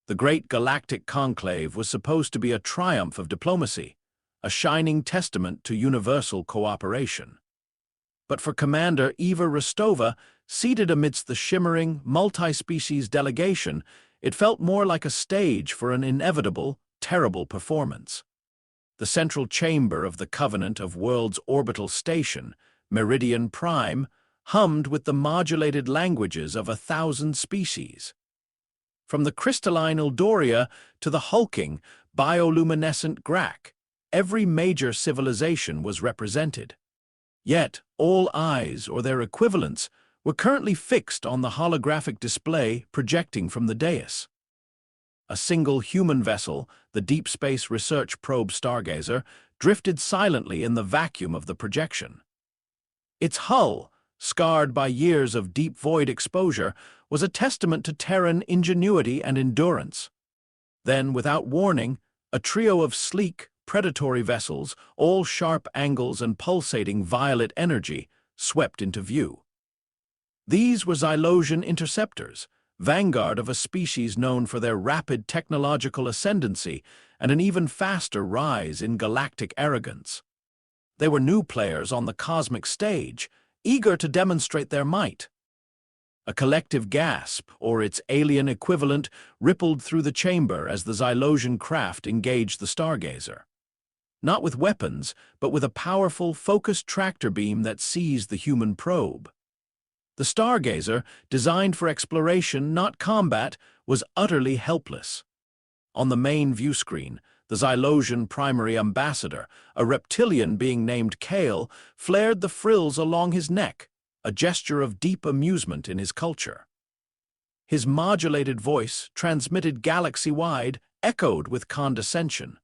The Great Galactic Conclave was supposed to be a triumph of diplomacy, a shining testament to universal cooperation. But for Commander Eva Rostova, seated amidst the shimmering, multi-species delegation, it felt more like a stage for an inevitable, terrible performance. The central chamber of the Covenant of Worlds orbital station, Meridian Prime, hummed with the modulated languages of 1,000 species. From the crystalline Ildoria to the hulking, bioluminescent Grak, every major civilization was represented. Yet, all eyes, or their equivalents, were currently fixed on the holographic display projecting from the dais. A single human vessel, the Deep Space Research Probe Stargazer, drifted silently in the vacuum of the projection. Its hull, scarred by years of deep void exposure, was a testament to Terran ingenuity and endurance. Then, without warning, a trio of sleek, predatory vessels, all sharp angles and pulsating violet energy, swept into view. These were Xylosian interceptors, vanguard of a species known for their rapid technological ascendancy and an even faster rise in galactic arrogance. They were new players on the cosmic stage, eager to demonstrate their might. A collective gasp, or its alien equivalent, rippled through the chamber as the Xylosian craft engaged the Stargazer. Not with weapons, but with a powerful, focused tractor beam that seized the human probe. The Stargazer, designed for exploration, not combat, was utterly helpless. On the main view screen, the Xylosian primary ambassador, a reptilian being named Kale, flared the frills along his neck, a gesture of deep amusement in his culture. His modulated voice, transmitted galaxy-wide, echoed with condescension.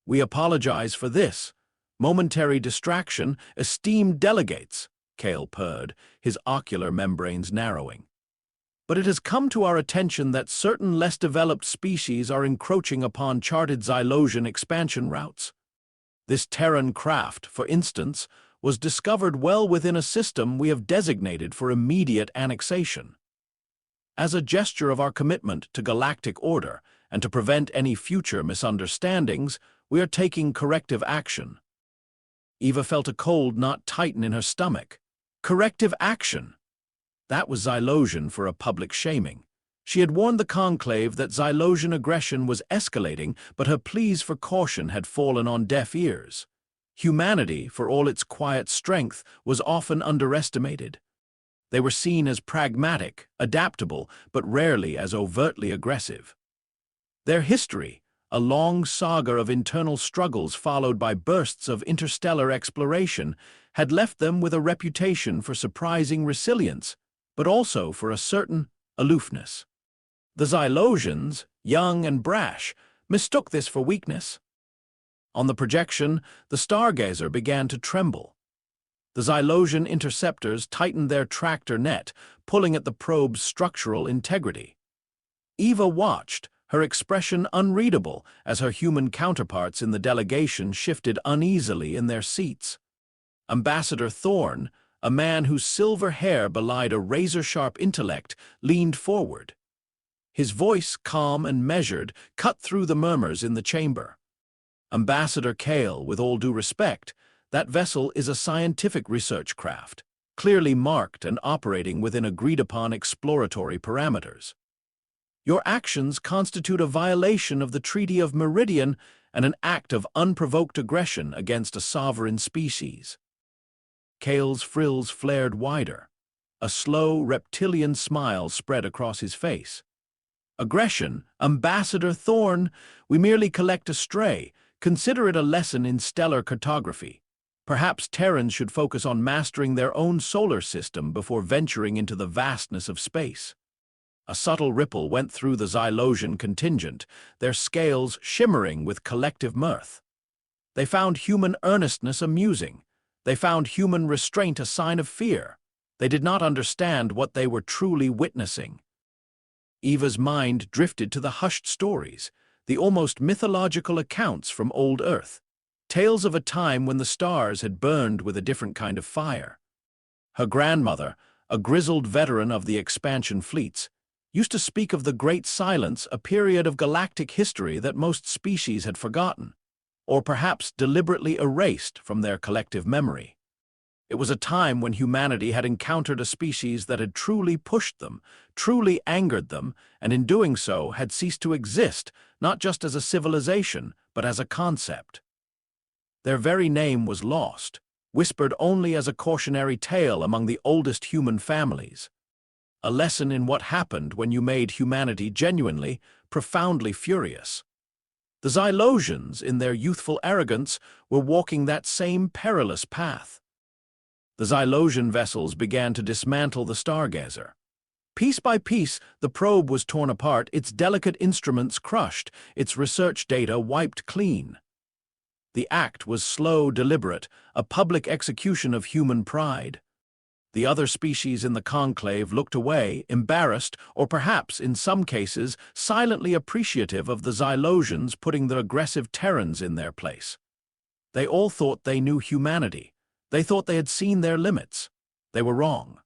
"We apologize for this. Momentary distraction, esteemed delegates," Kale purred, his ocular membranes narrowing. "But it has come to our attention that certain less developed species are encroaching upon charted Xylosian expansion routes. This Terran craft, for instance, was discovered well within a system we have designated for immediate annexation. As a gesture of our commitment to galactic order and to prevent any future misunderstandings, we are taking corrective action." Eva felt a cold knot tighten in her stomach. Corrective action! That was Xylosian for a public shaming. She had warned the Conclave that Xylosian aggression was escalating, but her pleas for caution had fallen on deaf ears. Humanity, for all its quiet strength, was often underestimated. They were seen as pragmatic, adaptable, but rarely as overtly aggressive. Their history, a long saga of internal struggles followed by bursts of interstellar exploration, had left them with a reputation for surprising resilience, but also for a certain aloofness. The Xylosians, young and brash, mistook this for weakness. On the projection, the Stargazer began to tremble. The Xylosian interceptors tightened their tractor net, pulling at the probe's structural integrity. Eva watched, her expression unreadable as her human counterparts in the delegation shifted uneasily in their seats. Ambassador Thorne, a man whose silver hair belied a razor-sharp intellect, leaned forward. His voice, calm and measured, cut through the murmurs in the chamber. "Ambassador Kale, with all due respect, that vessel is a scientific research craft, clearly marked and operating within agreed-upon exploratory parameters. Your actions constitute a violation of the Treaty of Meridian and an act of unprovoked aggression against a sovereign species." Kale's frills flared wider. A slow, reptilian smile spread across his face. "Aggression, Ambassador Thorne, we merely collect a stray. Consider it a lesson in stellar cartography. Perhaps Terrans should focus on mastering their own solar system before venturing into the vastness of space." A subtle ripple went through the Xylosian contingent, their scales shimmering with collective mirth. They found human earnestness amusing. They found human restraint a sign of fear. They did not understand what they were truly witnessing. Eva's mind drifted to the hushed stories, the almost mythological accounts from old Earth, tales of a time when the stars had burned with a different kind of fire. Her grandmother, a grizzled veteran of the expansion fleets, used to speak of the Great Silence, a period of galactic history that most species had forgotten, or perhaps deliberately erased from their collective memory. It was a time when humanity had encountered a species that had truly pushed them, truly angered them, and in doing so had ceased to exist, not just as a civilization, but as a concept. Their very name was lost, whispered only as a cautionary tale among the oldest human families. A lesson in what happened when you made humanity genuinely, profoundly furious. The Xylosians, in their youthful arrogance, were walking that same perilous path. The Xylosian vessels began to dismantle the Stargazer. Piece by piece, the probe was torn apart, its delicate instruments crushed, its research data wiped clean. The act was slow, deliberate, a public execution of human pride. The other species in the conclave looked away, embarrassed, or perhaps, in some cases, silently appreciative of the Xylosians putting the aggressive Terrans in their place. They all thought they knew humanity. They thought they had seen their limits. They were wrong.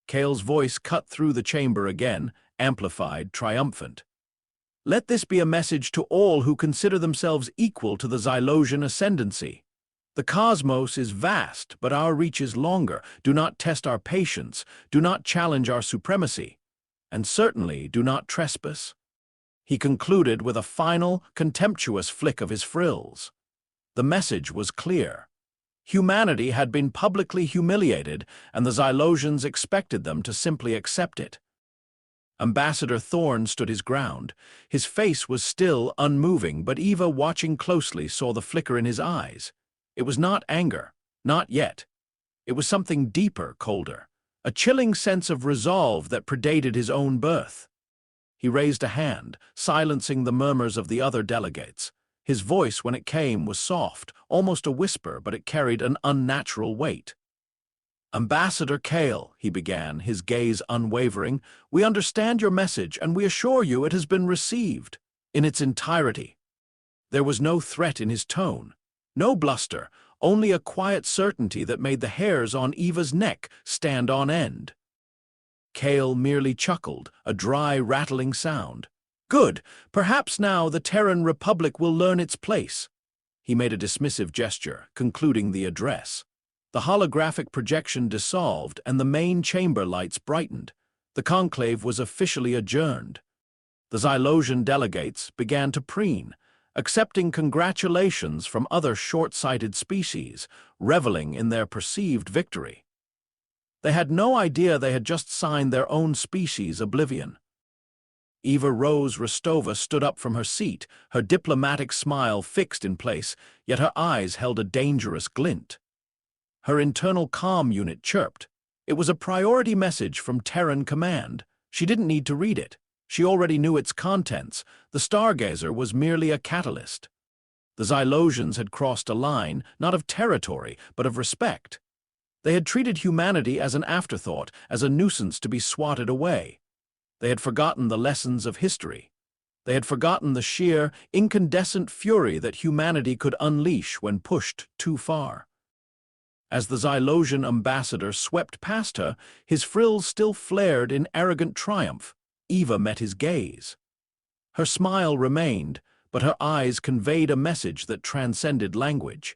Kale's voice cut through the chamber again, amplified, triumphant. Let this be a message to all who consider themselves equal to the Xylosian ascendancy. The cosmos is vast, but our reach is longer. Do not test our patience. Do not challenge our supremacy. And certainly do not trespass. He concluded with a final, contemptuous flick of his frills. The message was clear. Humanity had been publicly humiliated, and the Xylosians expected them to simply accept it. Ambassador Thorne stood his ground. His face was still unmoving, but Eva, watching closely, saw the flicker in his eyes. It was not anger, not yet. It was something deeper, colder, a chilling sense of resolve that predated his own birth. He raised a hand, silencing the murmurs of the other delegates. His voice, when it came, was soft, almost a whisper, but it carried an unnatural weight. Ambassador Kale, he began, his gaze unwavering, we understand your message, and we assure you it has been received in its entirety. There was no threat in his tone, no bluster, only a quiet certainty that made the hairs on Eva's neck stand on end. Kale merely chuckled, a dry, rattling sound. Good. Perhaps now the Terran Republic will learn its place. He made a dismissive gesture, concluding the address. The holographic projection dissolved, and the main chamber lights brightened. The conclave was officially adjourned. The Xylosian delegates began to preen, accepting congratulations from other short-sighted species, reveling in their perceived victory. They had no idea they had just signed their own species' oblivion. Eva Rose Rostova stood up from her seat, her diplomatic smile fixed in place, yet her eyes held a dangerous glint. Her internal comm unit chirped. It was a priority message from Terran Command. She didn't need to read it. She already knew its contents. The Stargazer was merely a catalyst. The Xylosians had crossed a line, not of territory, but of respect. They had treated humanity as an afterthought, as a nuisance to be swatted away. They had forgotten the lessons of history. They had forgotten the sheer, incandescent fury that humanity could unleash when pushed too far. As the Xylosian ambassador swept past her, his frills still flared in arrogant triumph. Eva met his gaze. Her smile remained, but her eyes conveyed a message that transcended language.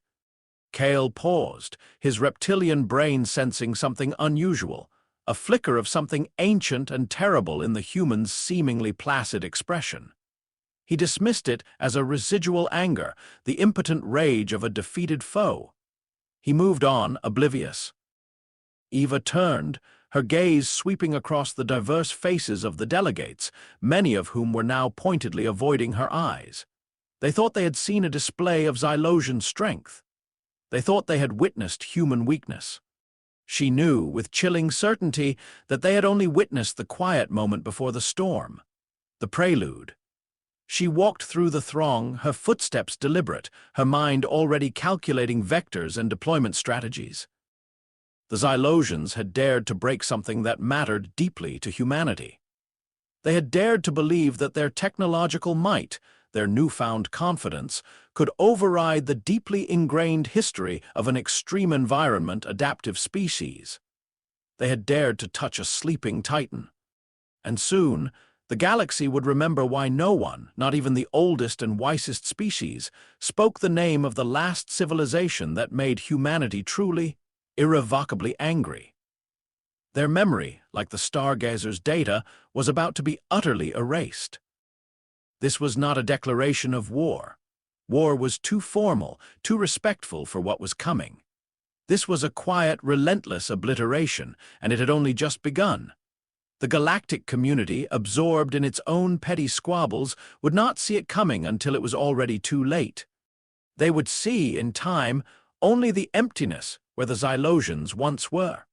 Kale paused, his reptilian brain sensing something unusual, a flicker of something ancient and terrible in the human's seemingly placid expression. He dismissed it as a residual anger, the impotent rage of a defeated foe. He moved on, oblivious. Eva turned, her gaze sweeping across the diverse faces of the delegates, many of whom were now pointedly avoiding her eyes. They thought they had seen a display of Xylosian strength. They thought they had witnessed human weakness. She knew, with chilling certainty, that they had only witnessed the quiet moment before the storm, the prelude. She walked through the throng, her footsteps deliberate, her mind already calculating vectors and deployment strategies. The Xylosians had dared to break something that mattered deeply to humanity. They had dared to believe that their technological might, their newfound confidence, could override the deeply ingrained history of an extreme environment adaptive species. They had dared to touch a sleeping titan. And soon, the galaxy would remember why no one, not even the oldest and wisest species, spoke the name of the last civilization that made humanity truly, irrevocably angry. Their memory, like the stargazer's data, was about to be utterly erased. This was not a declaration of war. War was too formal, too respectful for what was coming. This was a quiet, relentless obliteration, and it had only just begun. The galactic community, absorbed in its own petty squabbles, would not see it coming until it was already too late. They would see, in time, only the emptiness where the Xylosians once were.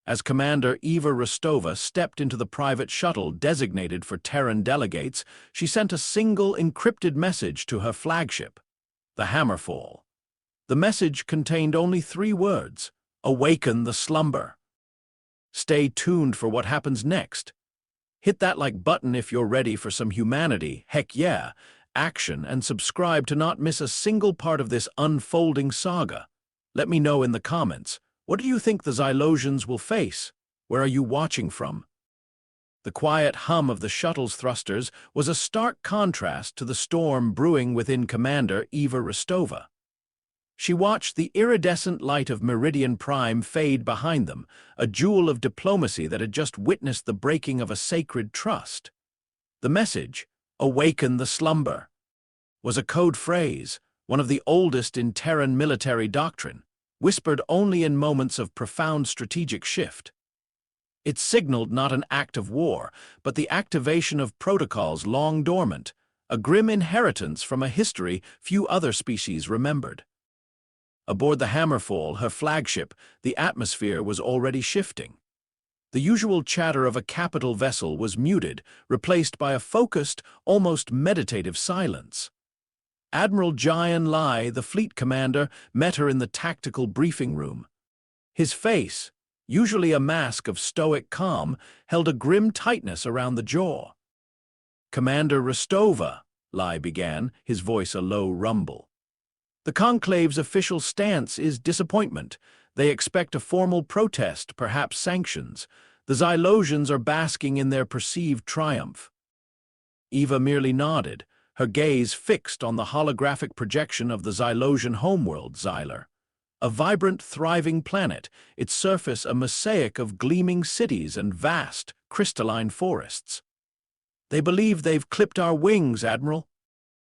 As Commander Eva Rostova stepped into the private shuttle designated for Terran delegates, she sent a single encrypted message to her flagship, the Hammerfall. The message contained only 3 words: "Awaken the slumber." Stay tuned for what happens next. Hit that like button if you're ready for some humanity, heck yeah, action, and subscribe to not miss a single part of this unfolding saga. Let me know in the comments. What do you think the Xylosians will face? Where are you watching from? The quiet hum of the shuttle's thrusters was a stark contrast to the storm brewing within Commander Eva Rostova. She watched the iridescent light of Meridian Prime fade behind them, a jewel of diplomacy that had just witnessed the breaking of a sacred trust. The message, "Awaken the slumber," was a code phrase, one of the oldest in Terran military doctrine, whispered only in moments of profound strategic shift. It signaled not an act of war, but the activation of protocols long dormant, a grim inheritance from a history few other species remembered. Aboard the Hammerfall, her flagship, the atmosphere was already shifting. The usual chatter of a capital vessel was muted, replaced by a focused, almost meditative silence. Admiral Jian Lai, the fleet commander, met her in the tactical briefing room. His face, usually a mask of stoic calm, held a grim tightness around the jaw. "Commander Rostova," Lai began, his voice a low rumble. "The Conclave's official stance is disappointment. They expect a formal protest, perhaps sanctions. The Xylosians are basking in their perceived triumph." Eva merely nodded, her gaze fixed on the holographic projection of the Xylosian homeworld, Xylar. A vibrant, thriving planet, its surface a mosaic of gleaming cities and vast, crystalline forests. "They believe they've clipped our wings, Admiral.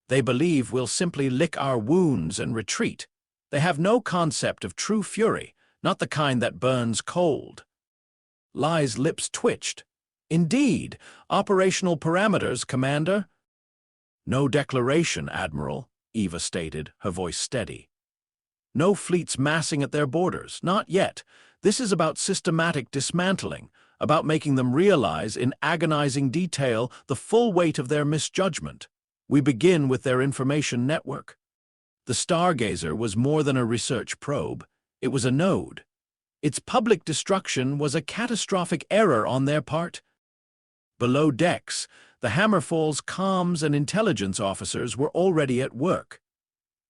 They believe we'll simply lick our wounds and retreat. They have no concept of true fury, not the kind that burns cold." Lai's lips twitched. "Indeed, operational parameters, Commander." "No declaration, Admiral," Eva stated, her voice steady. "No fleets massing at their borders, not yet. This is about systematic dismantling, about making them realize in agonizing detail the full weight of their misjudgment. We begin with their information network." The Stargazer was more than a research probe. It was a node. Its public destruction was a catastrophic error on their part. Below decks, the Hammerfall's comms and intelligence officers were already at work.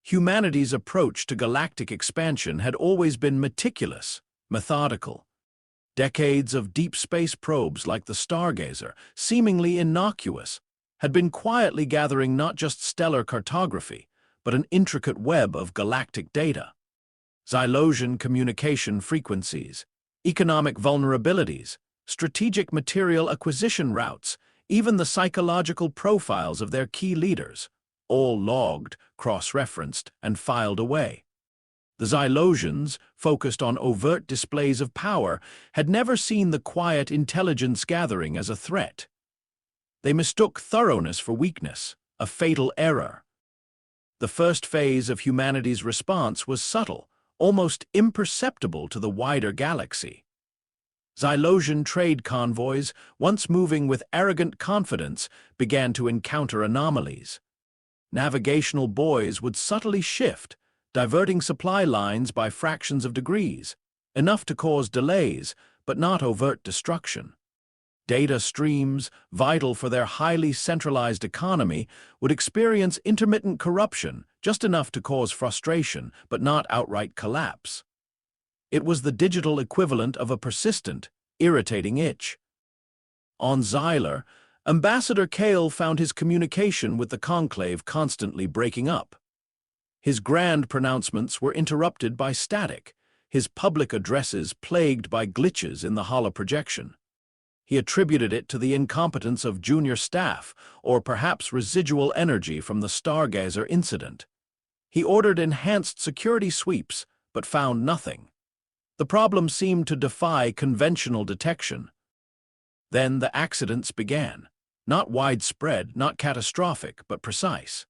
Humanity's approach to galactic expansion had always been meticulous, methodical. Decades of deep space probes like the Stargazer, seemingly innocuous, had been quietly gathering not just stellar cartography, but an intricate web of galactic data. Xylosian communication frequencies, economic vulnerabilities, strategic material acquisition routes, even the psychological profiles of their key leaders, all logged, cross-referenced, and filed away. The Xylosians, focused on overt displays of power, had never seen the quiet intelligence gathering as a threat. They mistook thoroughness for weakness, a fatal error. The first phase of humanity's response was subtle, almost imperceptible to the wider galaxy. Xylosian trade convoys, once moving with arrogant confidence, began to encounter anomalies. Navigational buoys would subtly shift, diverting supply lines by fractions of degrees, enough to cause delays, but not overt destruction. Data streams, vital for their highly centralized economy, would experience intermittent corruption, just enough to cause frustration, but not outright collapse. It was the digital equivalent of a persistent, irritating itch. On Xylar, Ambassador Kale found his communication with the conclave constantly breaking up. His grand pronouncements were interrupted by static, his public addresses plagued by glitches in the holoprojection. He attributed it to the incompetence of junior staff, or perhaps residual energy from the Stargazer incident. He ordered enhanced security sweeps, but found nothing. The problem seemed to defy conventional detection. Then the accidents began. Not widespread, not catastrophic, but precise.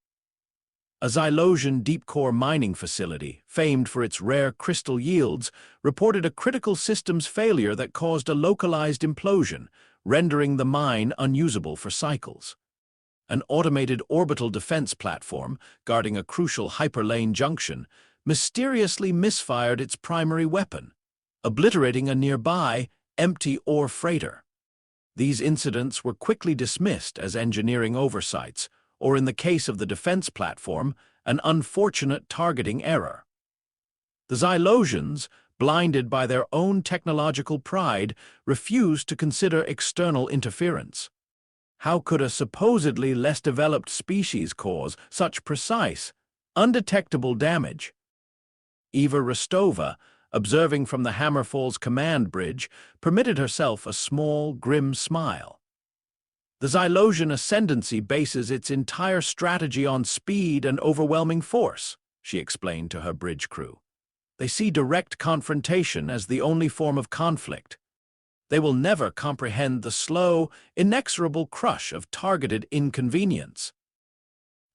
A Xylosian deep-core mining facility, famed for its rare crystal yields, reported a critical systems failure that caused a localized implosion, rendering the mine unusable for cycles. An automated orbital defense platform, guarding a crucial hyperlane junction, mysteriously misfired its primary weapon, obliterating a nearby, empty ore freighter. These incidents were quickly dismissed as engineering oversights, or in the case of the defense platform, an unfortunate targeting error. The Xylosians, blinded by their own technological pride, refused to consider external interference. How could a supposedly less developed species cause such precise, undetectable damage? Eva Rostova, observing from the Hammerfall's command bridge, permitted herself a small, grim smile. The Xylosian ascendancy bases its entire strategy on speed and overwhelming force, she explained to her bridge crew. They see direct confrontation as the only form of conflict. They will never comprehend the slow, inexorable crush of targeted inconvenience.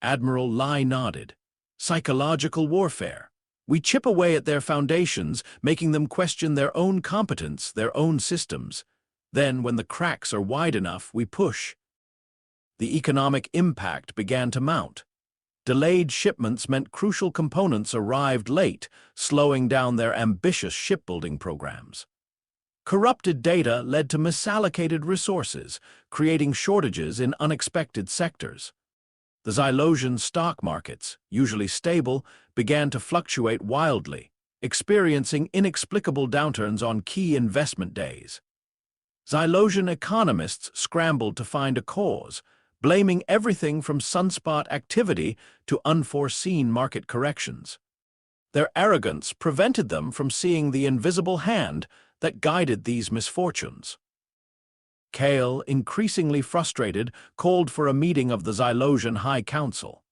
Admiral Lai nodded. Psychological warfare. We chip away at their foundations, making them question their own competence, their own systems. Then, when the cracks are wide enough, we push. The economic impact began to mount. Delayed shipments meant crucial components arrived late, slowing down their ambitious shipbuilding programs. Corrupted data led to misallocated resources, creating shortages in unexpected sectors. The Xylosian stock markets, usually stable, began to fluctuate wildly, experiencing inexplicable downturns on key investment days. Xylosian economists scrambled to find a cause, blaming everything from sunspot activity to unforeseen market corrections. Their arrogance prevented them from seeing the invisible hand that guided these misfortunes. Kale, increasingly frustrated, called for a meeting of the Xylosian High Council.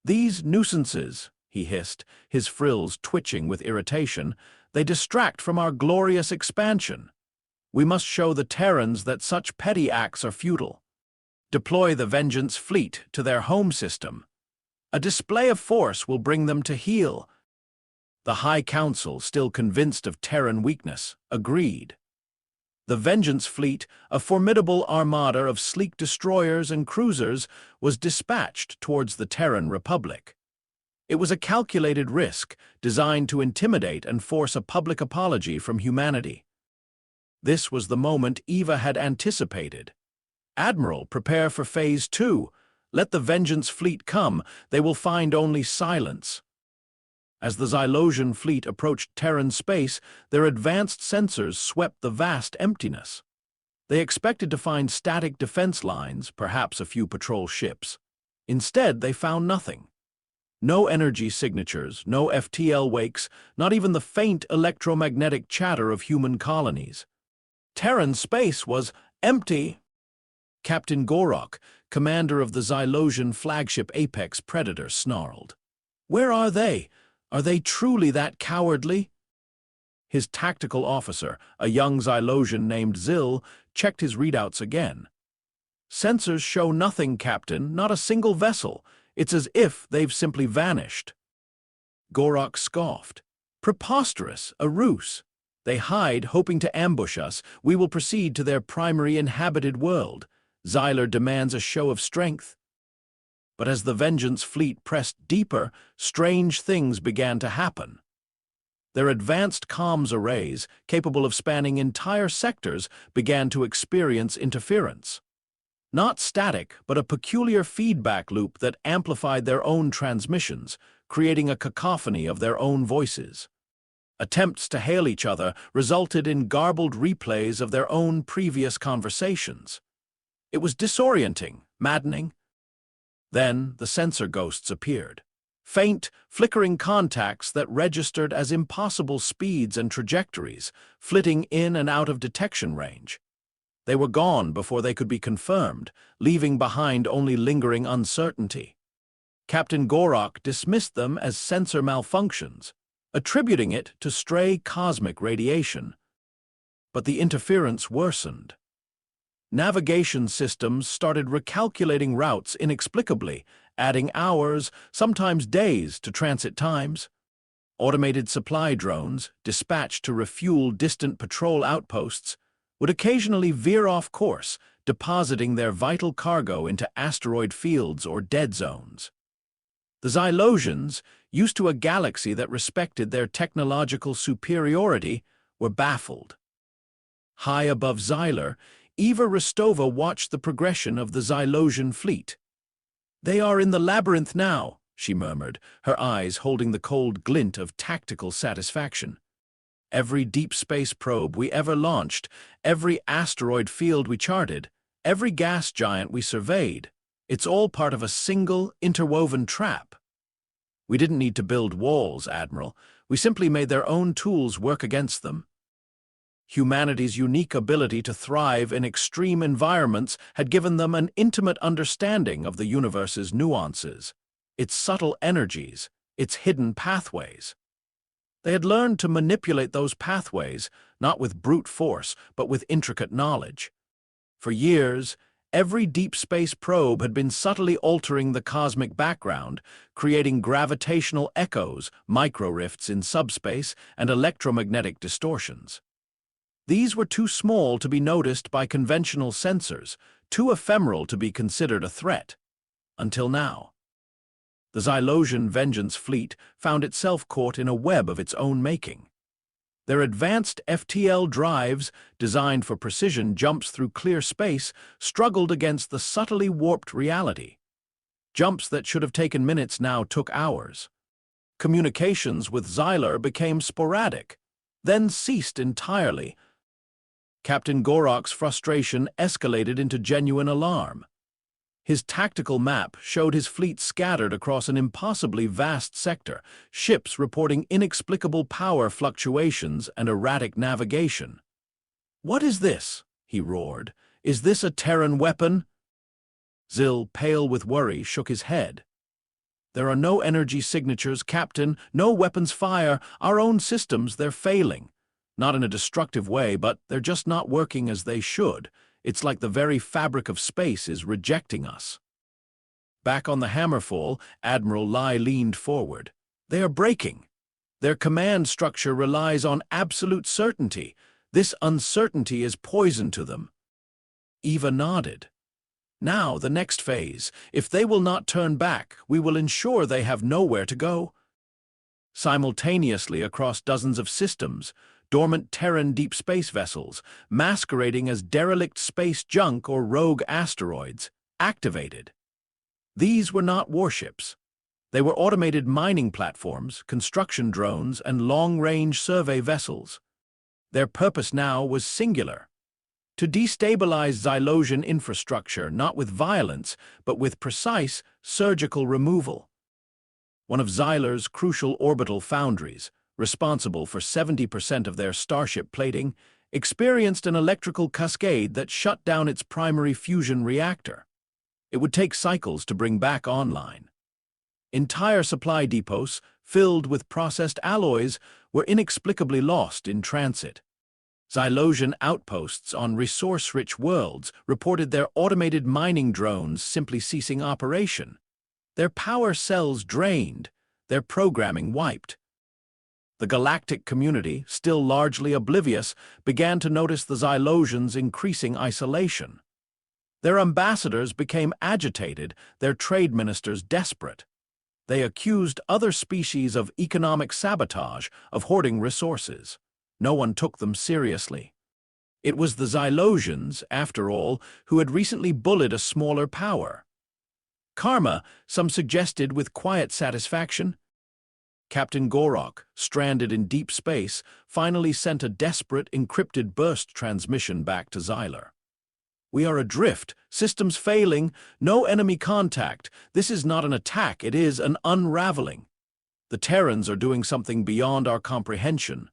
"These nuisances," he hissed, his frills twitching with irritation, "they distract from our glorious expansion. We must show the Terrans that such petty acts are futile. Deploy the Vengeance fleet to their home system. A display of force will bring them to heel." The High Council, still convinced of Terran weakness, agreed. The Vengeance fleet, a formidable armada of sleek destroyers and cruisers, was dispatched towards the Terran Republic. It was a calculated risk, designed to intimidate and force a public apology from humanity. This was the moment Eva had anticipated. "Admiral, prepare for Phase 2. Let the Vengeance fleet come. They will find only silence." As the Xylosian fleet approached Terran space, their advanced sensors swept the vast emptiness. They expected to find static defense lines, perhaps a few patrol ships. Instead, they found nothing. No energy signatures, no FTL wakes, not even the faint electromagnetic chatter of human colonies. Terran space was empty. Captain Gorok, commander of the Xylosian flagship Apex Predator, snarled. "Where are they? Are they truly that cowardly?" His tactical officer, a young Xylosian named Zil, checked his readouts again. "Sensors show nothing, Captain, not a single vessel. It's as if they've simply vanished." Gorok scoffed. "Preposterous, a ruse. They hide, hoping to ambush us. We will proceed to their primary inhabited world. Xylar demands a show of strength." But as the Vengeance fleet pressed deeper, strange things began to happen. Their advanced comms arrays, capable of spanning entire sectors, began to experience interference. Not static, but a peculiar feedback loop that amplified their own transmissions, creating a cacophony of their own voices. Attempts to hail each other resulted in garbled replays of their own previous conversations. It was disorienting, maddening. Then the sensor ghosts appeared. Faint, flickering contacts that registered as impossible speeds and trajectories, flitting in and out of detection range. They were gone before they could be confirmed, leaving behind only lingering uncertainty. Captain Gorok dismissed them as sensor malfunctions, attributing it to stray cosmic radiation. But the interference worsened. Navigation systems started recalculating routes inexplicably, adding hours, sometimes days, to transit times. Automated supply drones, dispatched to refuel distant patrol outposts, would occasionally veer off course, depositing their vital cargo into asteroid fields or dead zones. The Xylosians, used to a galaxy that respected their technological superiority, were baffled. High above Xylar, Eva Rostova watched the progression of the Xylosian fleet. "They are in the labyrinth now," she murmured, her eyes holding the cold glint of tactical satisfaction. "Every deep space probe we ever launched, every asteroid field we charted, every gas giant we surveyed, it's all part of a single, interwoven trap. We didn't need to build walls, Admiral. We simply made their own tools work against them." Humanity's unique ability to thrive in extreme environments had given them an intimate understanding of the universe's nuances, its subtle energies, its hidden pathways. They had learned to manipulate those pathways, not with brute force, but with intricate knowledge. For years, every deep space probe had been subtly altering the cosmic background, creating gravitational echoes, microrifts in subspace, and electromagnetic distortions. These were too small to be noticed by conventional sensors, too ephemeral to be considered a threat. Until now. The Xylosian Vengeance Fleet found itself caught in a web of its own making. Their advanced FTL drives, designed for precision jumps through clear space, struggled against the subtly warped reality. Jumps that should have taken minutes now took hours. Communications with Xylar became sporadic, then ceased entirely. Captain Gorok's frustration escalated into genuine alarm. His tactical map showed his fleet scattered across an impossibly vast sector, ships reporting inexplicable power fluctuations and erratic navigation. "What is this?" he roared. "Is this a Terran weapon?" Zil, pale with worry, shook his head. "There are no energy signatures, Captain, no weapons fire. Our own systems, they're failing. Not in a destructive way, but they're just not working as they should. It's like the very fabric of space is rejecting us." Back on the Hammerfall, Admiral Lai leaned forward. "They are breaking. Their command structure relies on absolute certainty. This uncertainty is poison to them." Eva nodded. "Now, the next phase. If they will not turn back, we will ensure they have nowhere to go." Simultaneously across dozens of systems, dormant Terran deep space vessels, masquerading as derelict space junk or rogue asteroids, activated. These were not warships. They were automated mining platforms, construction drones, and long-range survey vessels. Their purpose now was singular: to destabilize Xylosian infrastructure, not with violence, but with precise, surgical removal. One of Xylar's crucial orbital foundries, responsible for 70% of their starship plating, experienced an electrical cascade that shut down its primary fusion reactor. It would take cycles to bring back online. Entire supply depots, filled with processed alloys, were inexplicably lost in transit. Xylosian outposts on resource-rich worlds reported their automated mining drones simply ceasing operation. Their power cells drained, their programming wiped. The galactic community, still largely oblivious, began to notice the Xylosians' increasing isolation. Their ambassadors became agitated, their trade ministers desperate. They accused other species of economic sabotage, of hoarding resources. No one took them seriously. It was the Xylosians, after all, who had recently bullied a smaller power. Karma, some suggested with quiet satisfaction. Captain Gorok, stranded in deep space, finally sent a desperate, encrypted burst transmission back to Xylar. "We are adrift, systems failing, no enemy contact. This is not an attack, it is an unraveling. The Terrans are doing something beyond our comprehension."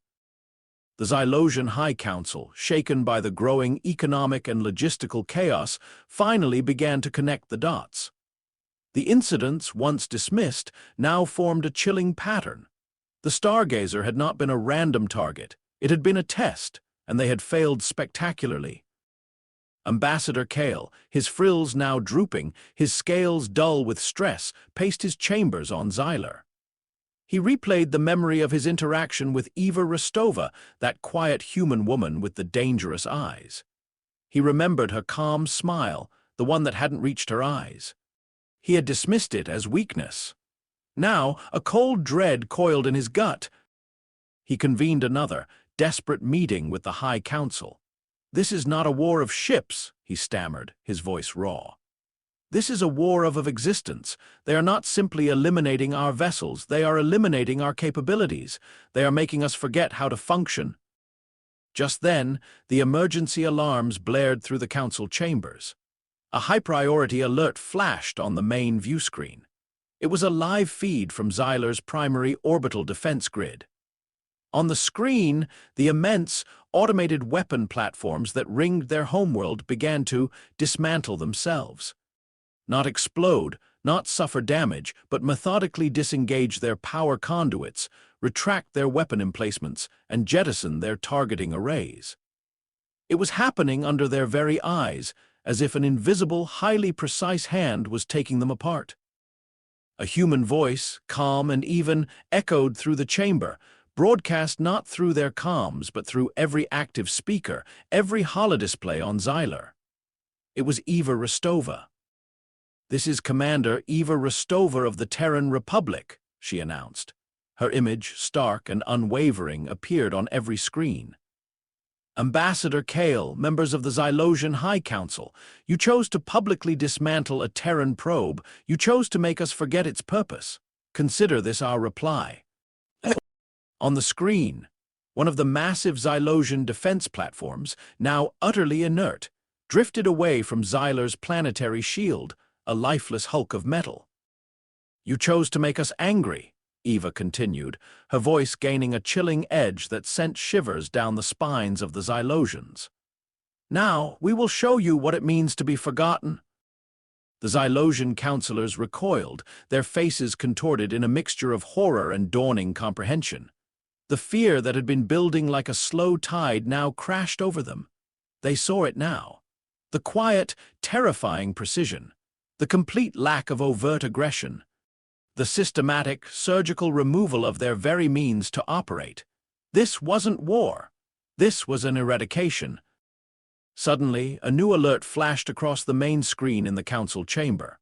The Xylosian High Council, shaken by the growing economic and logistical chaos, finally began to connect the dots. The incidents, once dismissed, now formed a chilling pattern. The Stargazer had not been a random target, it had been a test, and they had failed spectacularly. Ambassador Kale, his frills now drooping, his scales dull with stress, paced his chambers on Xylar. He replayed the memory of his interaction with Eva Rostova, that quiet human woman with the dangerous eyes. He remembered her calm smile, the one that hadn't reached her eyes. He had dismissed it as weakness. Now, a cold dread coiled in his gut. He convened another, desperate meeting with the High Council. "This is not a war of ships," he stammered, his voice raw. "This is a war of existence. They are not simply eliminating our vessels, they are eliminating our capabilities. They are making us forget how to function." Just then, the emergency alarms blared through the council chambers. A high-priority alert flashed on the main view screen. It was a live feed from Xylar's primary orbital defense grid. On the screen, the immense, automated weapon platforms that ringed their homeworld began to dismantle themselves. Not explode, not suffer damage, but methodically disengage their power conduits, retract their weapon emplacements, and jettison their targeting arrays. It was happening under their very eyes, as if an invisible, highly precise hand was taking them apart. A human voice, calm and even, echoed through the chamber, broadcast not through their comms but through every active speaker, every holodisplay on Xylar. It was Eva Rostova. "This is Commander Eva Rostova of the Terran Republic," she announced. Her image, stark and unwavering, appeared on every screen. "Ambassador Kale, members of the Xylosian High Council, you chose to publicly dismantle a Terran probe. You chose to make us forget its purpose. Consider this our reply." On the screen, one of the massive Xylosian defense platforms, now utterly inert, drifted away from Xylar's planetary shield, a lifeless hulk of metal. "You chose to make us angry," Eva continued, her voice gaining a chilling edge that sent shivers down the spines of the Xylosians. "Now, we will show you what it means to be forgotten." The Xylosian councillors recoiled, their faces contorted in a mixture of horror and dawning comprehension. The fear that had been building like a slow tide now crashed over them. They saw it now. The quiet, terrifying precision. The complete lack of overt aggression. The systematic, surgical removal of their very means to operate. This wasn't war. This was an eradication. Suddenly, a new alert flashed across the main screen in the council chamber.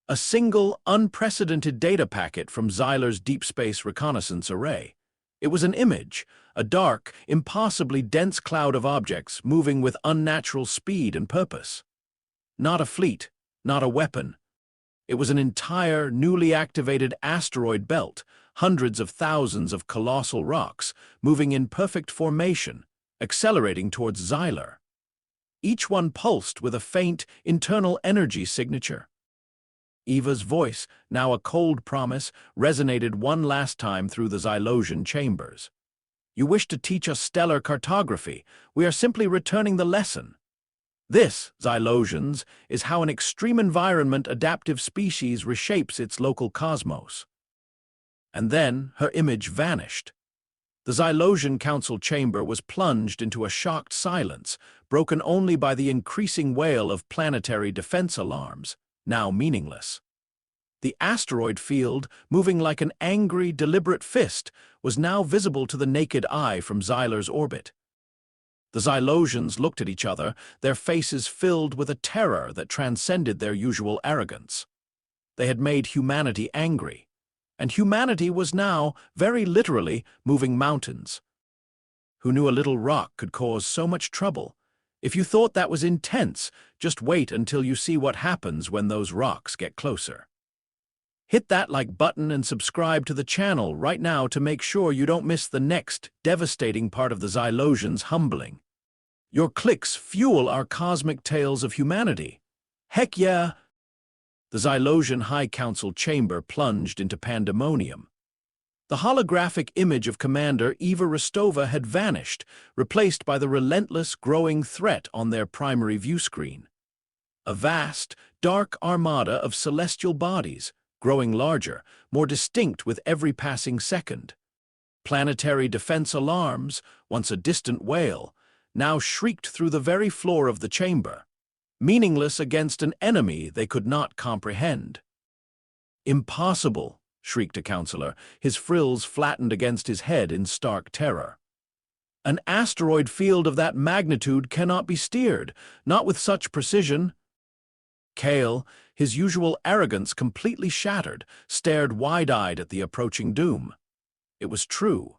A single, unprecedented data packet from Xylar's deep space reconnaissance array. It was an image, a dark, impossibly dense cloud of objects moving with unnatural speed and purpose. Not a fleet, not a weapon. It was an entire, newly activated asteroid belt, hundreds of thousands of colossal rocks, moving in perfect formation, accelerating towards Xylar. Each one pulsed with a faint, internal energy signature. Eva's voice, now a cold promise, resonated one last time through the Xylosian chambers. "You wish to teach us stellar cartography. We are simply returning the lesson. This, Xylosians, is how an extreme environment adaptive species reshapes its local cosmos." And then her image vanished. The Xylosian council chamber was plunged into a shocked silence, broken only by the increasing wail of planetary defense alarms, now meaningless. The asteroid field, moving like an angry, deliberate fist, was now visible to the naked eye from Xylar's orbit. The Xylosians looked at each other, their faces filled with a terror that transcended their usual arrogance. They had made humanity angry, and humanity was now, very literally, moving mountains. Who knew a little rock could cause so much trouble? If you thought that was intense, just wait until you see what happens when those rocks get closer. Hit that like button and subscribe to the channel right now to make sure you don't miss the next devastating part of the Xylosians' humbling. Your clicks fuel our cosmic tales of humanity. Heck yeah! The Xylosian High Council chamber plunged into pandemonium. The holographic image of Commander Eva Rostova had vanished, replaced by the relentless, growing threat on their primary view screen. A vast, dark armada of celestial bodies, growing larger, more distinct with every passing second. Planetary defense alarms, once a distant wail, now shrieked through the very floor of the chamber, meaningless against an enemy they could not comprehend. "Impossible!" shrieked a counselor, his frills flattened against his head in stark terror. "An asteroid field of that magnitude cannot be steered, not with such precision." Kale, his usual arrogance completely shattered, stared wide-eyed at the approaching doom. It was true.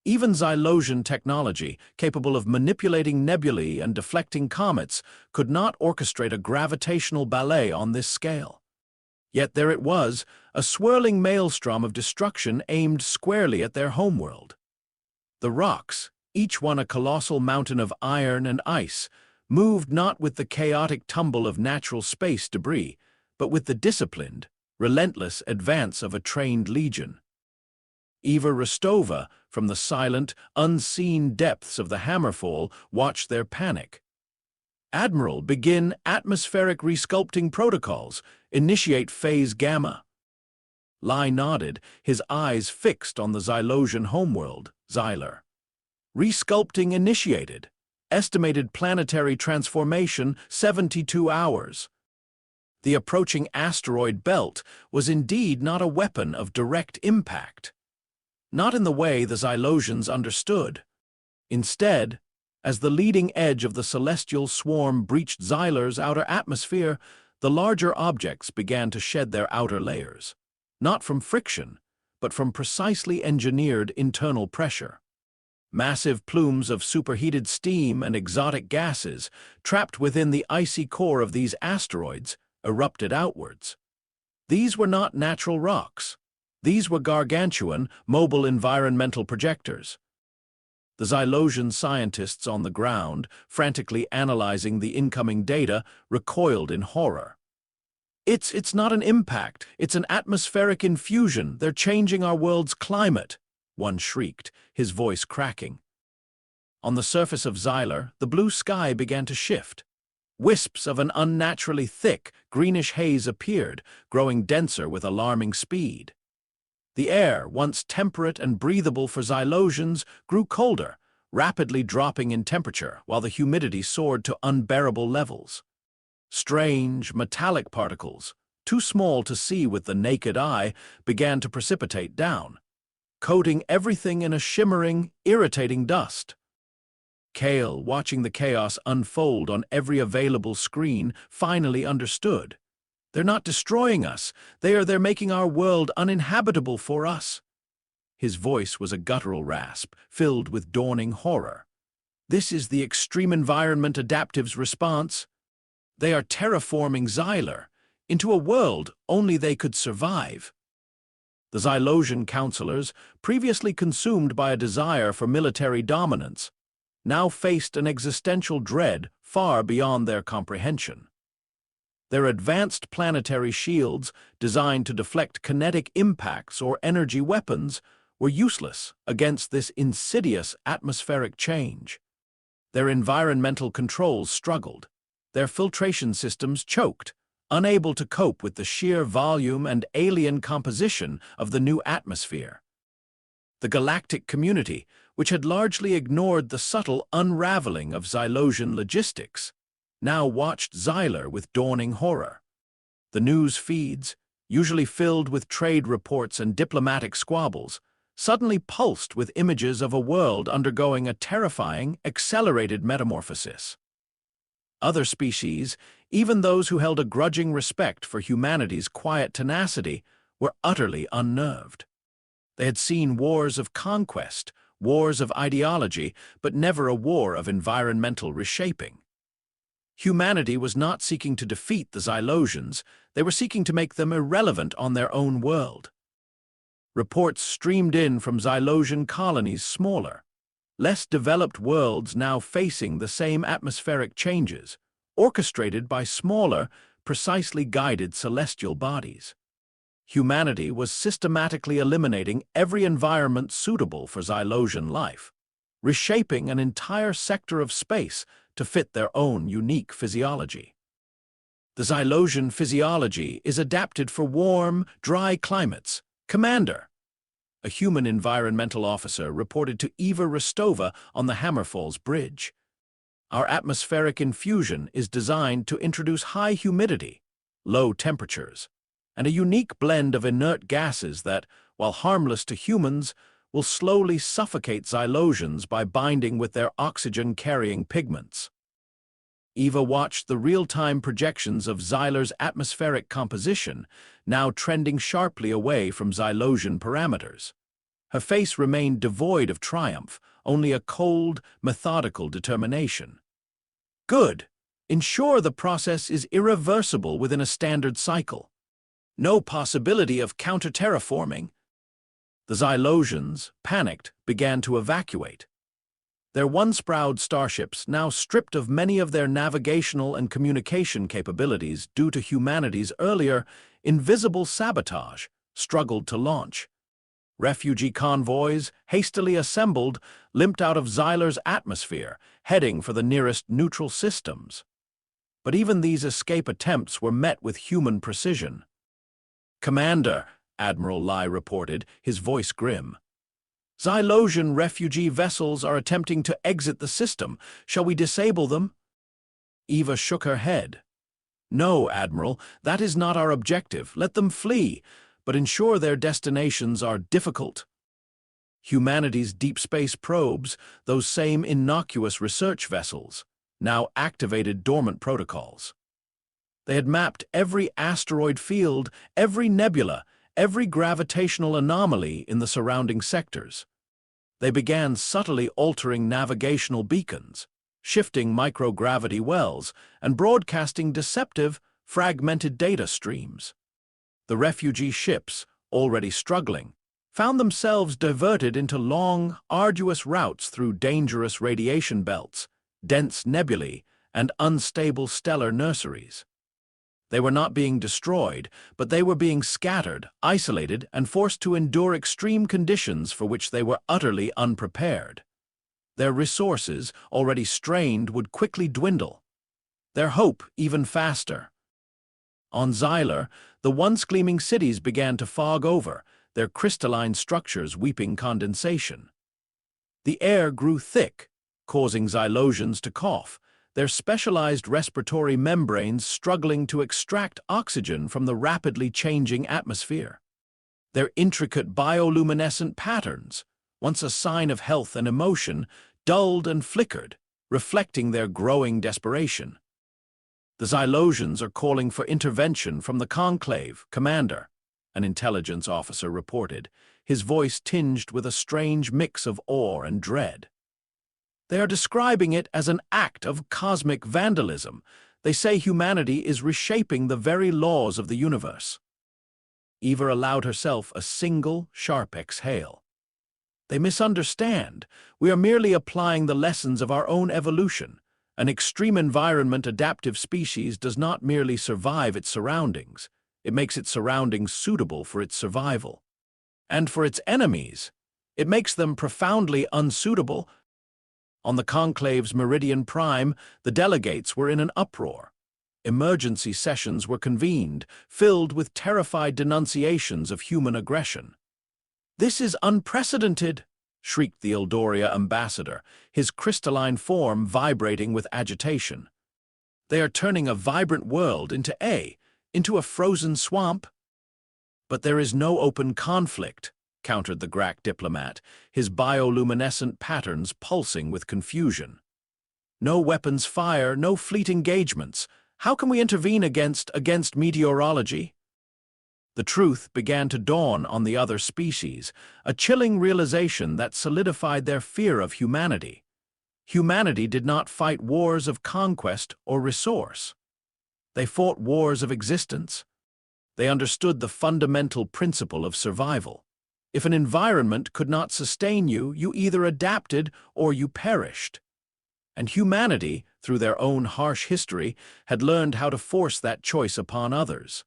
Even Xylosian technology, capable of manipulating nebulae and deflecting comets, could not orchestrate a gravitational ballet on this scale. Yet there it was, a swirling maelstrom of destruction aimed squarely at their homeworld. The rocks, each one a colossal mountain of iron and ice, moved not with the chaotic tumble of natural space debris, but with the disciplined, relentless advance of a trained legion. Eva Rostova, from the silent, unseen depths of the Hammerfall, watched their panic. "Admiral, begin atmospheric resculpting protocols. Initiate phase Gamma." Lai nodded, his eyes fixed on the Xylosian homeworld, Xylar. "Resculpting initiated. Estimated planetary transformation 72 hours." The approaching asteroid belt was indeed not a weapon of direct impact. Not in the way the Xylosians understood. Instead, as the leading edge of the celestial swarm breached Xylar's outer atmosphere, the larger objects began to shed their outer layers, not from friction, but from precisely engineered internal pressure. Massive plumes of superheated steam and exotic gases, trapped within the icy core of these asteroids, erupted outwards. These were not natural rocks. These were gargantuan, mobile environmental projectors. The Xylosian scientists on the ground, frantically analyzing the incoming data, recoiled in horror. It's not an impact, it's an atmospheric infusion. They're changing our world's climate," one shrieked, his voice cracking. On the surface of Xylar, the blue sky began to shift. Wisps of an unnaturally thick, greenish haze appeared, growing denser with alarming speed. The air, once temperate and breathable for Xylosians, grew colder, rapidly dropping in temperature while the humidity soared to unbearable levels. Strange, metallic particles, too small to see with the naked eye, began to precipitate down, coating everything in a shimmering, irritating dust. Kale, watching the chaos unfold on every available screen, finally understood. "They're not destroying us. They're making our world uninhabitable for us." His voice was a guttural rasp, filled with dawning horror. "This is the extreme environment adaptive's response. They are terraforming Xylar into a world only they could survive." The Xylosian counselors, previously consumed by a desire for military dominance, now faced an existential dread far beyond their comprehension. Their advanced planetary shields, designed to deflect kinetic impacts or energy weapons, were useless against this insidious atmospheric change. Their environmental controls struggled. Their filtration systems choked, unable to cope with the sheer volume and alien composition of the new atmosphere. The galactic community, which had largely ignored the subtle unraveling of Xylosian logistics, now watched Xylar with dawning horror. The news feeds, usually filled with trade reports and diplomatic squabbles, suddenly pulsed with images of a world undergoing a terrifying, accelerated metamorphosis. Other species, even those who held a grudging respect for humanity's quiet tenacity, were utterly unnerved. They had seen wars of conquest, wars of ideology, but never a war of environmental reshaping. Humanity was not seeking to defeat the Xylosians, they were seeking to make them irrelevant on their own world. Reports streamed in from Xylosian colonies, smaller, less developed worlds now facing the same atmospheric changes, orchestrated by smaller, precisely guided celestial bodies. Humanity was systematically eliminating every environment suitable for Xylosian life, reshaping an entire sector of space to fit their own unique physiology. The Xylosian physiology is adapted for warm, dry climates. Commander, a human environmental officer reported to Eva Rostova on the Hammerfalls Bridge. Our atmospheric infusion is designed to introduce high humidity, low temperatures, and a unique blend of inert gases that, while harmless to humans, will slowly suffocate Xylosians by binding with their oxygen-carrying pigments. Eva watched the real-time projections of Xylar's atmospheric composition, now trending sharply away from Xylosian parameters. Her face remained devoid of triumph, only a cold, methodical determination. Good. Ensure the process is irreversible within a standard cycle. No possibility of counter-terraforming. The Xylosians, panicked, began to evacuate. Their once-proud starships, now stripped of many of their navigational and communication capabilities due to humanity's earlier, invisible sabotage, struggled to launch. Refugee convoys, hastily assembled, limped out of Xylar's atmosphere, heading for the nearest neutral systems. But even these escape attempts were met with human precision. "Commander," Admiral Lai reported, his voice grim. "Xylosian refugee vessels are attempting to exit the system. Shall we disable them?" Eva shook her head. "No, Admiral, that is not our objective. Let them flee, but ensure their destinations are difficult." Humanity's deep space probes, those same innocuous research vessels, now activated dormant protocols. They had mapped every asteroid field, every nebula, every gravitational anomaly in the surrounding sectors. They began subtly altering navigational beacons, shifting microgravity wells, and broadcasting deceptive, fragmented data streams. The refugee ships, already struggling, found themselves diverted into long, arduous routes through dangerous radiation belts, dense nebulae, and unstable stellar nurseries. They were not being destroyed, but they were being scattered, isolated, and forced to endure extreme conditions for which they were utterly unprepared. Their resources, already strained, would quickly dwindle. Their hope even faster. On Xylar, the once gleaming cities began to fog over, their crystalline structures weeping condensation. The air grew thick, causing Xylosians to cough, their specialized respiratory membranes struggling to extract oxygen from the rapidly changing atmosphere. Their intricate bioluminescent patterns, once a sign of health and emotion, dulled and flickered, reflecting their growing desperation. "The Xylosians are calling for intervention from the Conclave, Commander," an intelligence officer reported, his voice tinged with a strange mix of awe and dread. "They are describing it as an act of cosmic vandalism. They say humanity is reshaping the very laws of the universe." Eva allowed herself a single, sharp exhale. "They misunderstand. We are merely applying the lessons of our own evolution. An extreme environment adaptive species does not merely survive its surroundings, it makes its surroundings suitable for its survival. And for its enemies, it makes them profoundly unsuitable." On the Conclave's Meridian Prime, the delegates were in an uproar. Emergency sessions were convened, filled with terrified denunciations of human aggression. "This is unprecedented," shrieked the Eldoria ambassador, his crystalline form vibrating with agitation. "They are turning a vibrant world into a frozen swamp." "But there is no open conflict," countered the Grak diplomat, his bioluminescent patterns pulsing with confusion. "No weapons fire, no fleet engagements. How can we intervene against meteorology?" The truth began to dawn on the other species, a chilling realization that solidified their fear of humanity. Humanity did not fight wars of conquest or resource. They fought wars of existence. They understood the fundamental principle of survival. If an environment could not sustain you, you either adapted or you perished. And humanity, through their own harsh history, had learned how to force that choice upon others.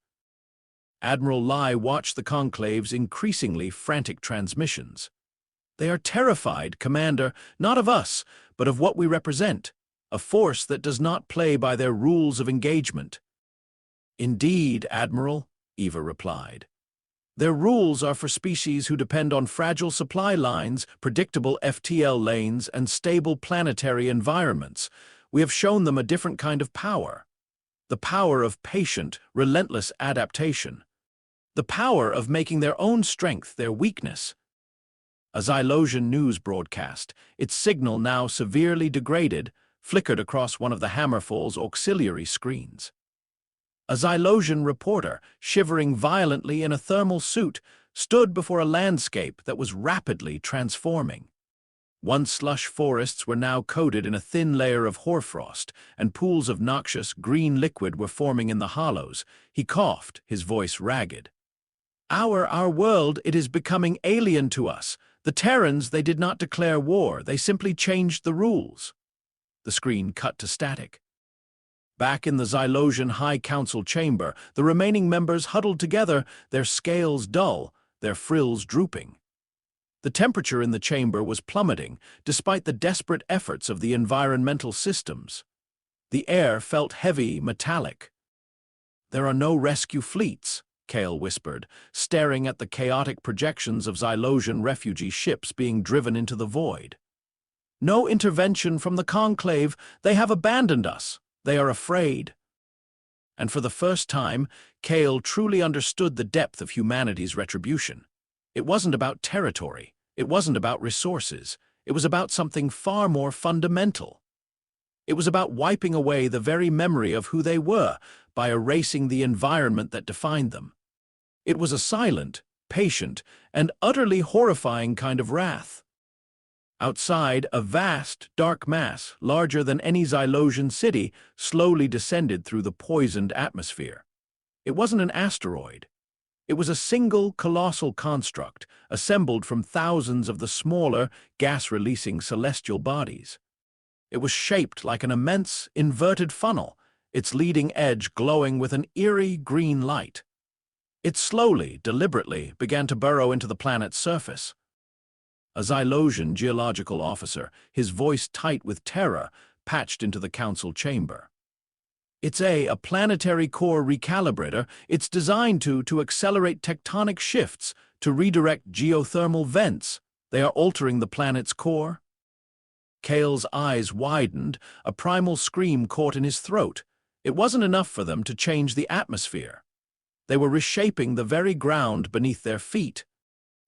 Admiral Lai watched the conclave's increasingly frantic transmissions. "They are terrified, Commander, not of us, but of what we represent, a force that does not play by their rules of engagement." "Indeed, Admiral," Eva replied. "Their rules are for species who depend on fragile supply lines, predictable FTL lanes, and stable planetary environments. We have shown them a different kind of power. The power of patient, relentless adaptation. The power of making their own strength their weakness." A Xylosian news broadcast, its signal now severely degraded, flickered across one of the Hammerfall's auxiliary screens. A Xylosian reporter, shivering violently in a thermal suit, stood before a landscape that was rapidly transforming. Once lush forests were now coated in a thin layer of hoarfrost, and pools of noxious green liquid were forming in the hollows. He coughed, his voice ragged. Our world, it is becoming alien to us. The Terrans, they did not declare war, they simply changed the rules." The screen cut to static. Back in the Xylosian High Council chamber, the remaining members huddled together, their scales dull, their frills drooping. The temperature in the chamber was plummeting, despite the desperate efforts of the environmental systems. The air felt heavy, metallic. "There are no rescue fleets," Kale whispered, staring at the chaotic projections of Xylosian refugee ships being driven into the void. "No intervention from the Conclave. They have abandoned us. They are afraid." And for the first time, Kale truly understood the depth of humanity's retribution. It wasn't about territory. It wasn't about resources. It was about something far more fundamental. It was about wiping away the very memory of who they were by erasing the environment that defined them. It was a silent, patient, and utterly horrifying kind of wrath. Outside, a vast, dark mass, larger than any Xylosian city, slowly descended through the poisoned atmosphere. It wasn't an asteroid. It was a single, colossal construct, assembled from thousands of the smaller, gas-releasing celestial bodies. It was shaped like an immense, inverted funnel, its leading edge glowing with an eerie green light. It slowly, deliberately, began to burrow into the planet's surface. A Xylosian geological officer, his voice tight with terror, patched into the council chamber. "It's a planetary core recalibrator. It's designed to accelerate tectonic shifts, to redirect geothermal vents. They are altering the planet's core." Kale's eyes widened, a primal scream caught in his throat. It wasn't enough for them to change the atmosphere. They were reshaping the very ground beneath their feet,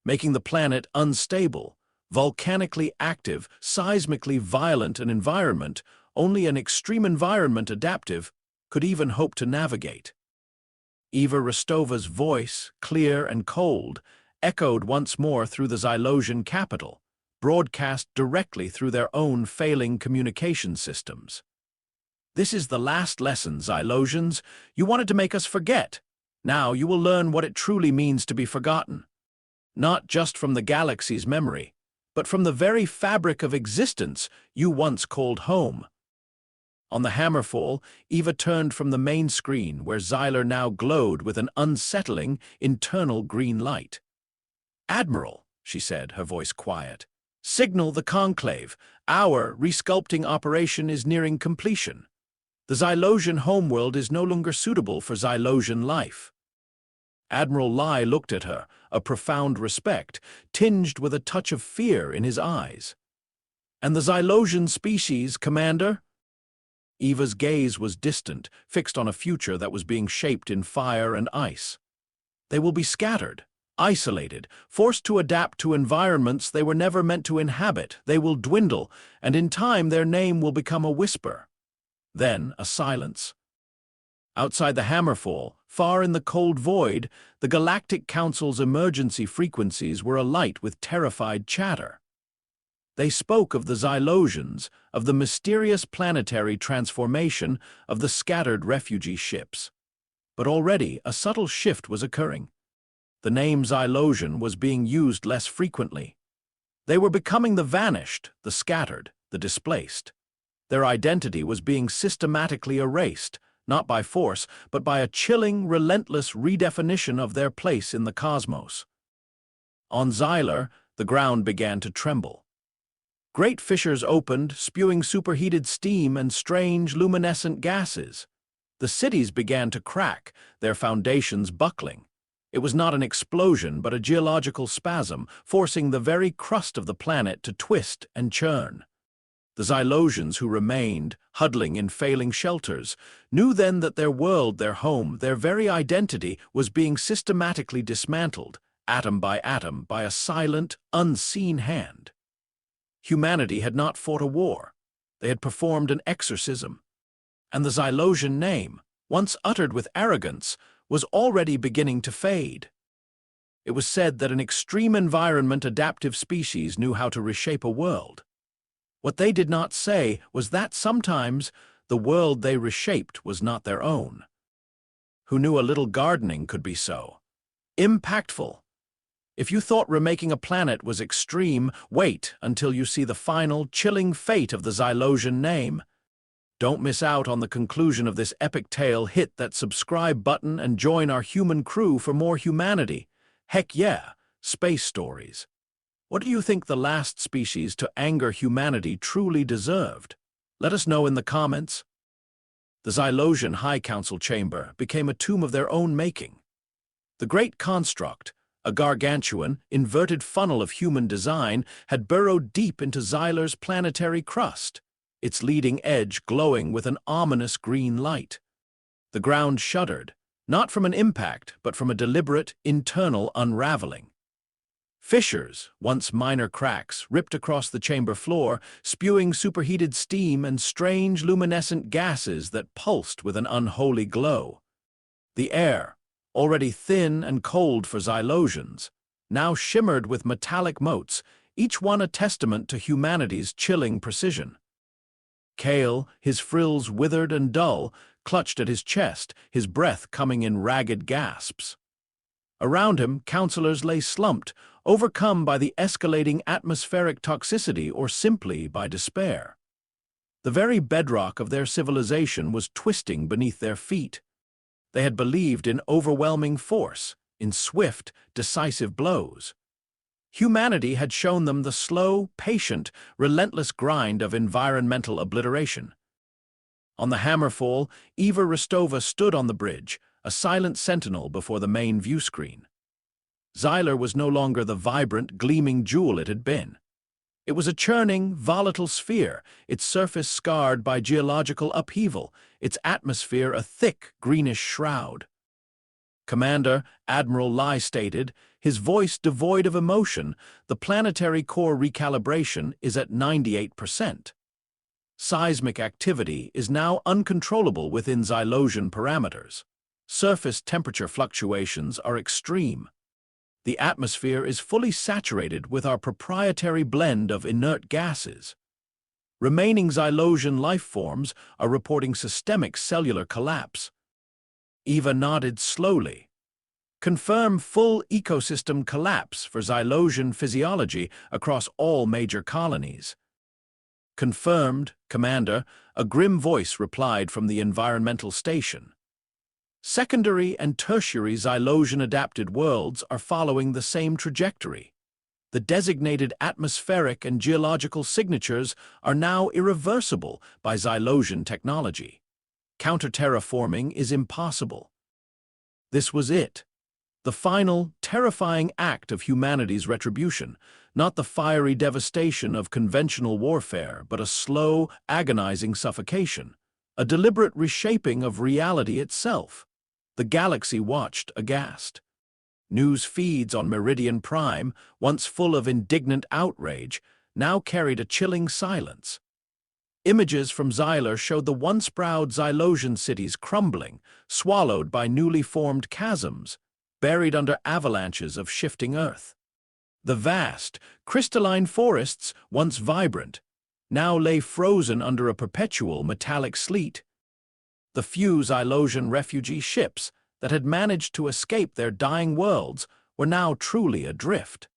making the planet unstable, volcanically active, seismically violent an environment only an extreme environment adaptive could even hope to navigate. Eva Rostova's voice, clear and cold, echoed once more through the Xylosian capital, broadcast directly through their own failing communication systems. "This is the last lesson, Xylosians. You wanted to make us forget. Now you will learn what it truly means to be forgotten. Not just from the galaxy's memory, but from the very fabric of existence you once called home." On the Hammerfall, Eva turned from the main screen, where Xylar now glowed with an unsettling, internal green light. "Admiral," she said, her voice quiet, "signal the Conclave. Our resculpting operation is nearing completion. The Xylosian homeworld is no longer suitable for Xylosian life." Admiral Lai looked at her, a profound respect, tinged with a touch of fear in his eyes. "And the Xylosian species, Commander?" Eva's gaze was distant, fixed on a future that was being shaped in fire and ice. "They will be scattered, isolated, forced to adapt to environments they were never meant to inhabit. They will dwindle, and in time their name will become a whisper." Then a silence. Outside the Hammerfall, far in the cold void, the Galactic Council's emergency frequencies were alight with terrified chatter. They spoke of the Xylosians, of the mysterious planetary transformation of the scattered refugee ships. But already a subtle shift was occurring. The name Xylosian was being used less frequently. They were becoming the vanished, the scattered, the displaced. Their identity was being systematically erased, not by force, but by a chilling, relentless redefinition of their place in the cosmos. On Xylar, the ground began to tremble. Great fissures opened, spewing superheated steam and strange, luminescent gases. The cities began to crack, their foundations buckling. It was not an explosion, but a geological spasm, forcing the very crust of the planet to twist and churn. The Xylosians who remained, huddling in failing shelters, knew then that their world, their home, their very identity was being systematically dismantled, atom by a silent, unseen hand. Humanity had not fought a war. They had performed an exorcism. And the Xylosian name, once uttered with arrogance, was already beginning to fade. It was said that an extreme environment adaptive species knew how to reshape a world. What they did not say was that sometimes the world they reshaped was not their own. Who knew a little gardening could be so impactful? If you thought remaking a planet was extreme, wait until you see the final, chilling fate of the Xylosian name. Don't miss out on the conclusion of this epic tale. Hit that subscribe button and join our human crew for more humanity. Heck yeah, space stories. What do you think the last species to anger humanity truly deserved? Let us know in the comments. The Xylosian High Council chamber became a tomb of their own making. The great construct, a gargantuan, inverted funnel of human design, had burrowed deep into Xylar's planetary crust, its leading edge glowing with an ominous green light. The ground shuddered, not from an impact, but from a deliberate, internal unraveling. Fissures, once minor cracks, ripped across the chamber floor, spewing superheated steam and strange luminescent gases that pulsed with an unholy glow. The air, already thin and cold for Xylosians, now shimmered with metallic motes, each one a testament to humanity's chilling precision. Kale, his frills withered and dull, clutched at his chest, his breath coming in ragged gasps. Around him, counselors lay slumped, overcome by the escalating atmospheric toxicity or simply by despair. The very bedrock of their civilization was twisting beneath their feet. They had believed in overwhelming force, in swift, decisive blows. Humanity had shown them the slow, patient, relentless grind of environmental obliteration. On the hammerfall, Eva Rostova stood on the bridge, a silent sentinel before the main view screen. Xylar was no longer the vibrant, gleaming jewel it had been. It was a churning, volatile sphere, its surface scarred by geological upheaval, its atmosphere a thick, greenish shroud. Commander Admiral Lai stated, his voice devoid of emotion, the planetary core recalibration is at 98%. Seismic activity is now uncontrollable within Xylosian parameters. Surface temperature fluctuations are extreme. The atmosphere is fully saturated with our proprietary blend of inert gases. Remaining Xylosian life forms are reporting systemic cellular collapse. Eva nodded slowly. Confirm full ecosystem collapse for Xylosian physiology across all major colonies. Confirmed, Commander, a grim voice replied from the environmental station. Secondary and tertiary Xylosian-adapted worlds are following the same trajectory. The designated atmospheric and geological signatures are now irreversible by Xylosian technology. Counter-terraforming is impossible. This was it. The final, terrifying act of humanity's retribution, not the fiery devastation of conventional warfare, but a slow, agonizing suffocation, a deliberate reshaping of reality itself. The galaxy watched aghast. News feeds on Meridian Prime, once full of indignant outrage, now carried a chilling silence. Images from Xylar showed the once proud Xylosian cities crumbling, swallowed by newly formed chasms, buried under avalanches of shifting earth. The vast, crystalline forests, once vibrant, now lay frozen under a perpetual metallic sleet. The few Xylosian refugee ships that had managed to escape their dying worlds were now truly adrift.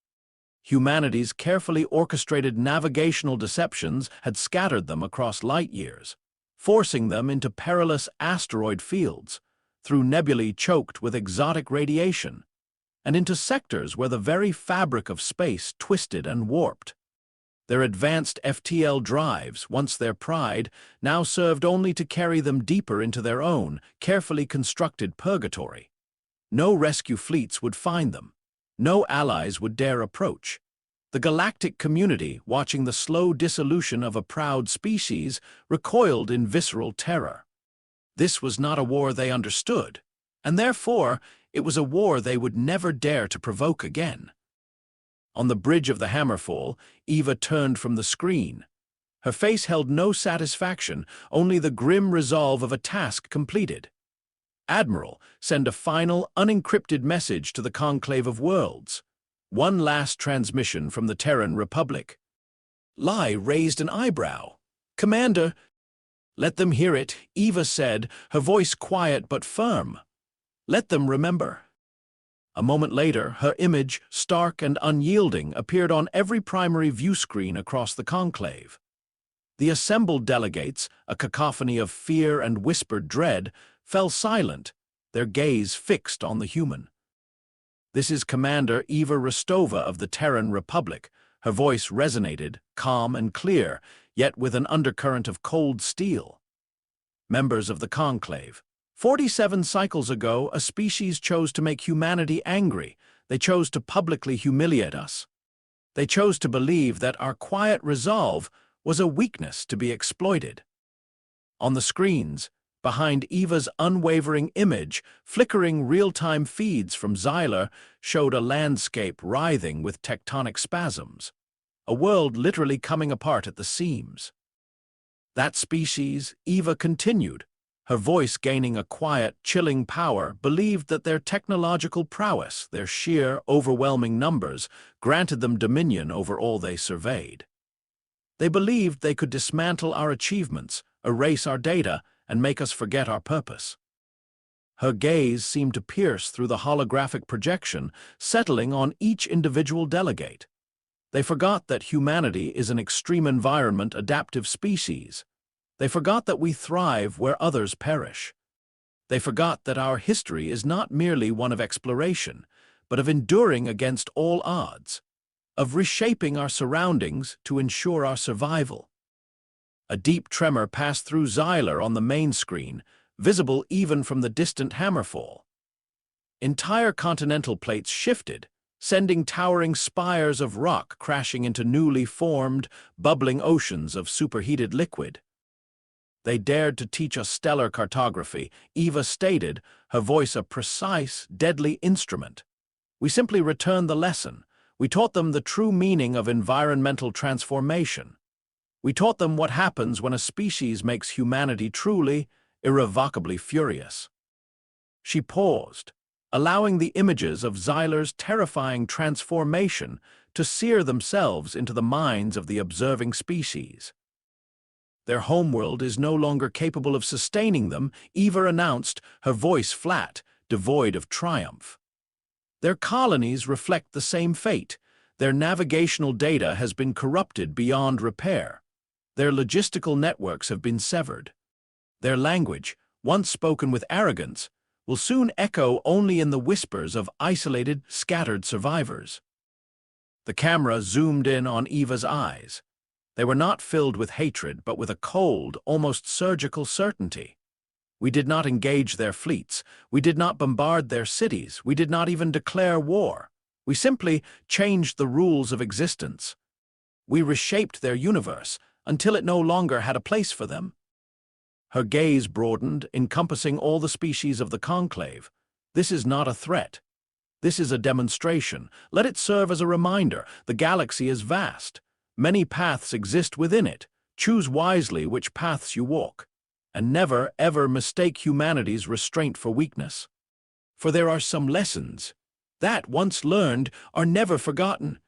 Humanity's carefully orchestrated navigational deceptions had scattered them across light years, forcing them into perilous asteroid fields, through nebulae choked with exotic radiation, and into sectors where the very fabric of space twisted and warped. Their advanced FTL drives, once their pride, now served only to carry them deeper into their own, carefully constructed purgatory. No rescue fleets would find them. No allies would dare approach. The galactic community, watching the slow dissolution of a proud species, recoiled in visceral terror. This was not a war they understood, and therefore it was a war they would never dare to provoke again. On the bridge of the Hammerfall, Eva turned from the screen. Her face held no satisfaction, only the grim resolve of a task completed. Admiral, send a final, unencrypted message to the Conclave of Worlds. One last transmission from the Terran Republic. Lai raised an eyebrow. Commander, let them hear it, Eva said, her voice quiet but firm. Let them remember. A moment later, her image, stark and unyielding, appeared on every primary view screen across the conclave. The assembled delegates, a cacophony of fear and whispered dread, fell silent, their gaze fixed on the human. This is Commander Eva Rostova of the Terran Republic. Her voice resonated, calm and clear, yet with an undercurrent of cold steel. Members of the conclave. 47 cycles ago, a species chose to make humanity angry. They chose to publicly humiliate us. They chose to believe that our quiet resolve was a weakness to be exploited. On the screens, behind Eva's unwavering image, flickering real-time feeds from Xylar showed a landscape writhing with tectonic spasms, a world literally coming apart at the seams. That species, Eva continued, her voice gaining a quiet, chilling power, believed that their technological prowess, their sheer, overwhelming numbers, granted them dominion over all they surveyed. They believed they could dismantle our achievements, erase our data, and make us forget our purpose. Her gaze seemed to pierce through the holographic projection, settling on each individual delegate. They forgot that humanity is an extreme environment adaptive species. They forgot that we thrive where others perish. They forgot that our history is not merely one of exploration, but of enduring against all odds, of reshaping our surroundings to ensure our survival. A deep tremor passed through Xylar on the main screen, visible even from the distant Hammerfall. Entire continental plates shifted, sending towering spires of rock crashing into newly formed, bubbling oceans of superheated liquid. They dared to teach us stellar cartography, Eva stated, her voice a precise, deadly instrument. We simply returned the lesson. We taught them the true meaning of environmental transformation. We taught them what happens when a species makes humanity truly, irrevocably furious. She paused, allowing the images of Xylar's terrifying transformation to sear themselves into the minds of the observing species. Their homeworld is no longer capable of sustaining them, Eva announced, her voice flat, devoid of triumph. Their colonies reflect the same fate. Their navigational data has been corrupted beyond repair. Their logistical networks have been severed. Their language, once spoken with arrogance, will soon echo only in the whispers of isolated, scattered survivors. The camera zoomed in on Eva's eyes. They were not filled with hatred, but with a cold, almost surgical certainty. We did not engage their fleets. We did not bombard their cities. We did not even declare war. We simply changed the rules of existence. We reshaped their universe until it no longer had a place for them. Her gaze broadened, encompassing all the species of the conclave. This is not a threat. This is a demonstration. Let it serve as a reminder. The galaxy is vast. Many paths exist within it. Choose wisely which paths you walk, and never, ever mistake humanity's restraint for weakness. For there are some lessons that, once learned, are never forgotten.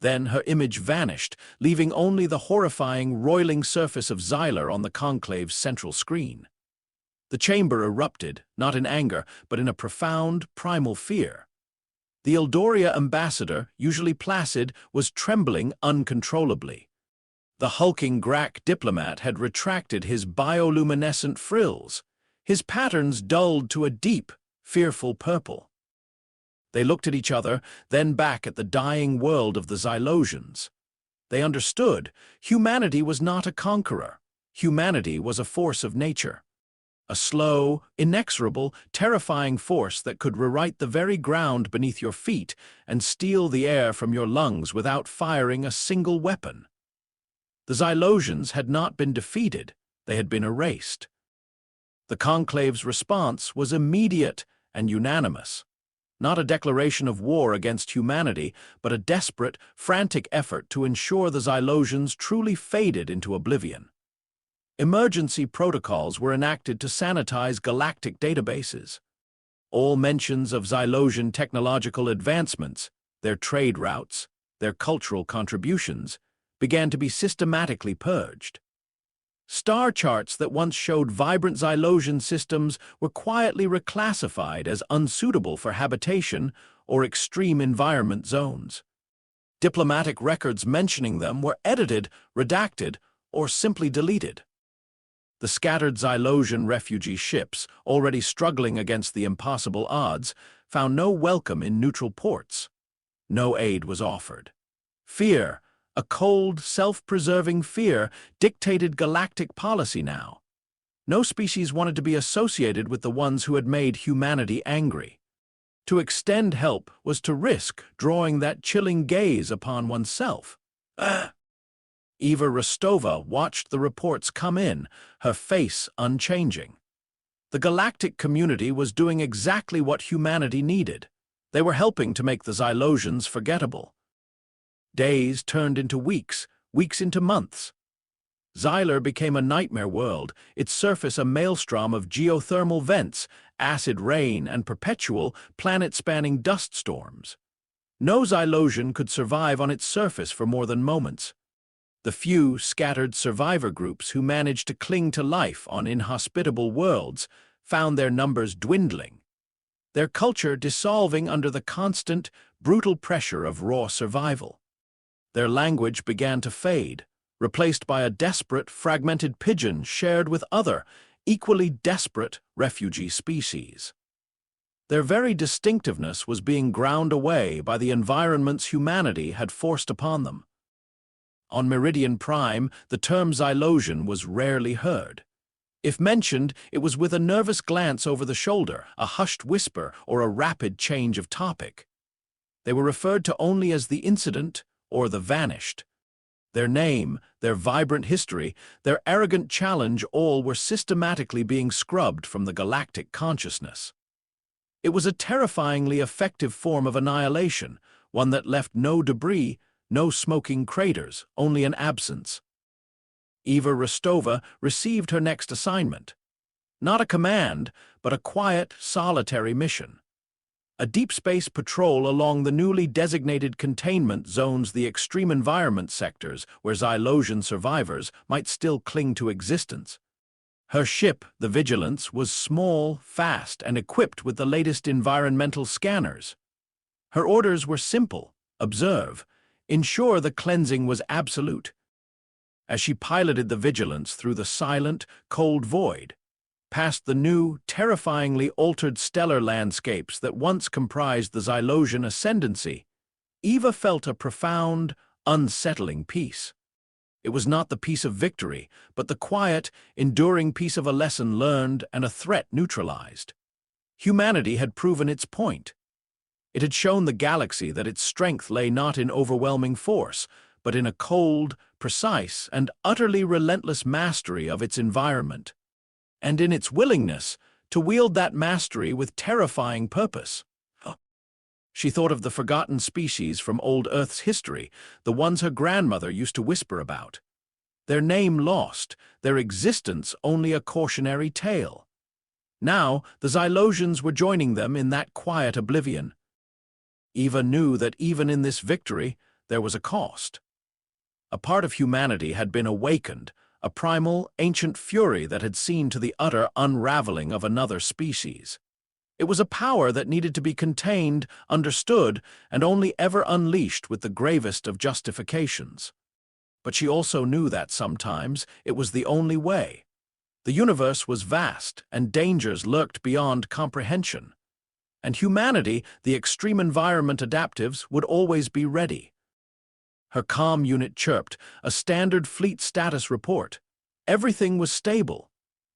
Then her image vanished, leaving only the horrifying, roiling surface of Xylar on the conclave's central screen. The chamber erupted, not in anger, but in a profound, primal fear. The Eldoria ambassador, usually placid, was trembling uncontrollably. The hulking Grak diplomat had retracted his bioluminescent frills, his patterns dulled to a deep, fearful purple. They looked at each other, then back at the dying world of the Xylosians. They understood humanity was not a conqueror. Humanity was a force of nature. A slow, inexorable, terrifying force that could rewrite the very ground beneath your feet and steal the air from your lungs without firing a single weapon. The Xylosians had not been defeated, they had been erased. The Conclave's response was immediate and unanimous. Not a declaration of war against humanity, but a desperate, frantic effort to ensure the Xylosians truly faded into oblivion. Emergency protocols were enacted to sanitize galactic databases. All mentions of Xylosian technological advancements, their trade routes, their cultural contributions, began to be systematically purged. Star charts that once showed vibrant Xylosian systems were quietly reclassified as unsuitable for habitation or extreme environment zones. Diplomatic records mentioning them were edited, redacted, or simply deleted. The scattered Xylosian refugee ships, already struggling against the impossible odds, found no welcome in neutral ports. No aid was offered. Fear, a cold, self-preserving fear, dictated galactic policy now. No species wanted to be associated with the ones who had made humanity angry. To extend help was to risk drawing that chilling gaze upon oneself. Eva Rostova watched the reports come in, her face unchanging. The galactic community was doing exactly what humanity needed. They were helping to make the Xylosians forgettable. Days turned into weeks, weeks into months. Xylar became a nightmare world, its surface a maelstrom of geothermal vents, acid rain, and perpetual, planet-spanning dust storms. No Xylosian could survive on its surface for more than moments. The few scattered survivor groups who managed to cling to life on inhospitable worlds found their numbers dwindling, their culture dissolving under the constant, brutal pressure of raw survival. Their language began to fade, replaced by a desperate, fragmented pidgin shared with other, equally desperate refugee species. Their very distinctiveness was being ground away by the environments humanity had forced upon them. On Meridian Prime, the term Xylosian was rarely heard. If mentioned, it was with a nervous glance over the shoulder, a hushed whisper, or a rapid change of topic. They were referred to only as the incident or the vanished. Their name, their vibrant history, their arrogant challenge, all were systematically being scrubbed from the galactic consciousness. It was a terrifyingly effective form of annihilation, one that left no debris, no smoking craters, only an absence. Eva Rostova received her next assignment. Not a command, but a quiet, solitary mission. A deep space patrol along the newly designated containment zones, the extreme environment sectors where Xylosian survivors might still cling to existence. Her ship, the Vigilance, was small, fast, and equipped with the latest environmental scanners. Her orders were simple: observe, ensure the cleansing was absolute. As she piloted the Vigilance through the silent, cold void, past the new, terrifyingly altered stellar landscapes that once comprised the Xylosian ascendancy, Eva felt a profound, unsettling peace. It was not the peace of victory, but the quiet, enduring peace of a lesson learned and a threat neutralized. Humanity had proven its point. It had shown the galaxy that its strength lay not in overwhelming force, but in a cold, precise, and utterly relentless mastery of its environment, and in its willingness to wield that mastery with terrifying purpose. She thought of the forgotten species from old Earth's history, the ones her grandmother used to whisper about. Their name lost, their existence only a cautionary tale. Now the Xylosians were joining them in that quiet oblivion. Eva knew that even in this victory, there was a cost. A part of humanity had been awakened, a primal, ancient fury that had seen to the utter unraveling of another species. It was a power that needed to be contained, understood, and only ever unleashed with the gravest of justifications. But she also knew that sometimes it was the only way. The universe was vast, and dangers lurked beyond comprehension. And humanity, the extreme environment adaptives, would always be ready. Her comm unit chirped, a standard fleet status report. Everything was stable.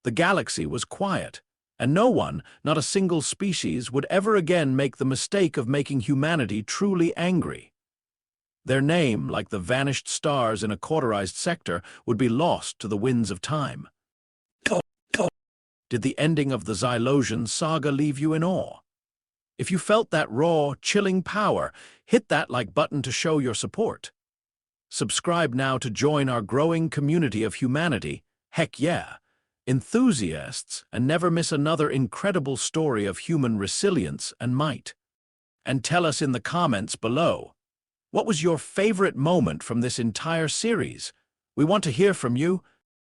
The galaxy was quiet, and no one, not a single species, would ever again make the mistake of making humanity truly angry. Their name, like the vanished stars in a cauterized sector, would be lost to the winds of time. Did the ending of the Xylosian saga leave you in awe? If you felt that raw, chilling power, hit that like button to show your support. Subscribe now to join our growing community of humanity, heck yeah, enthusiasts, and never miss another incredible story of human resilience and might. And tell us in the comments below, what was your favorite moment from this entire series? We want to hear from you.